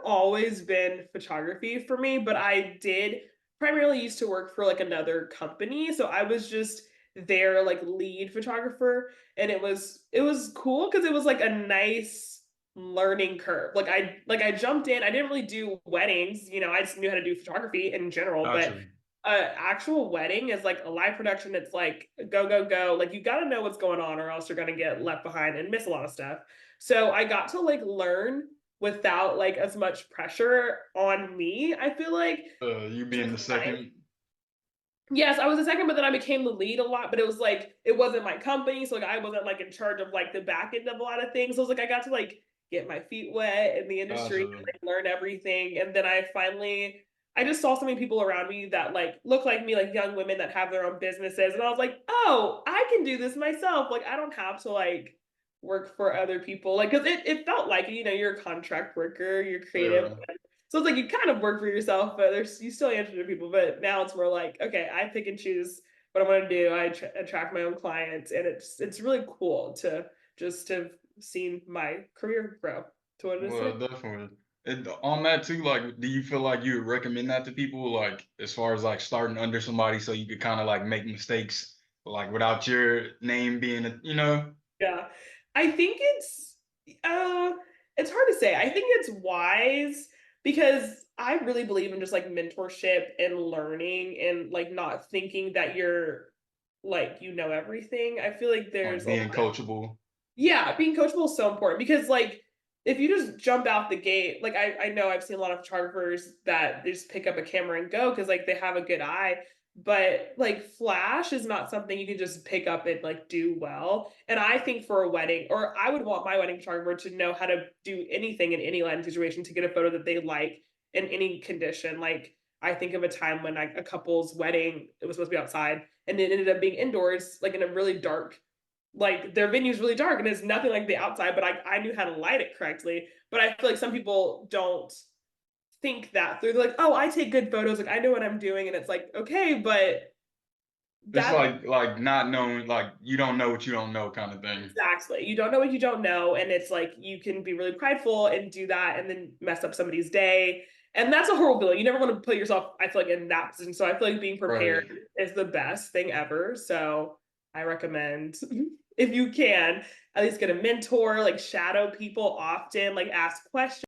always been photography for me, but I did primarily used to work for like another company. So I was just their like lead photographer, and it was cool because it was like a nice learning curve. Like I jumped in. I didn't really do weddings, I just knew how to do photography in general, but Gotcha. actual wedding is like a live production. It's like go, go, go. Like you got to know what's going on or else you're going to get left behind and miss a lot of stuff. So I got to like learn without like as much pressure on me, I feel like, You which being was the nice. second. Yes, I was the second, but then I became the lead a lot. But it was like it wasn't my company, so like I wasn't like in charge of like the back end of a lot of things. So it was like I got to like get my feet wet in the industry, Gotcha. like learn everything, and then I just saw so many people around me that like look like me, like young women that have their own businesses, and I was like, oh, I can do this myself. Like I don't have to like work for other people, like because it felt like you're a contract worker, you're creative, Yeah. so it's like you kind of work for yourself, but there's you still answer to people. But now it's more like, okay, I pick and choose what I want to do. I attract my own clients, and it's really cool to just have seen my career grow to what it is today. Well, definitely. And on that too, like, do you feel like you would recommend that to people, like, as far as like starting under somebody so you could kind of like make mistakes, like without your name being, Yeah, I think uh, it's hard to say. I think it's wise because I really believe in just like mentorship and learning and like not thinking that you're like everything. I feel like like there's a lot. being coachable? Yeah, being coachable is so important because like if you just jump out the gate, like I know I've seen a lot of photographers that they just pick up a camera and go because like they have a good eye, but like flash is not something you can just pick up and like do well. And I think for a wedding, or I would want my wedding photographer to know how to do anything in any lighting situation to get a photo that they like in any condition. Like I think of a time when like a couple's wedding, it was supposed to be outside and it ended up being indoors, like in a really dark, like their venue's really dark and it's nothing like the outside, but I knew how to light it correctly. But I feel like some people don't think that through. They're like, oh, I take good photos, like I know what I'm doing, and it's like, okay, but It's that like not knowing, like you don't know what you don't know kind of thing. exactly, you don't know what you don't know, and it's like you can be really prideful and do that, and then mess up somebody's day, and that's a horrible feeling. You never want to put yourself, I feel like, in that position. So I feel like being prepared Right. is the best thing ever. So I recommend if you can at least get a mentor, like shadow people often, like ask questions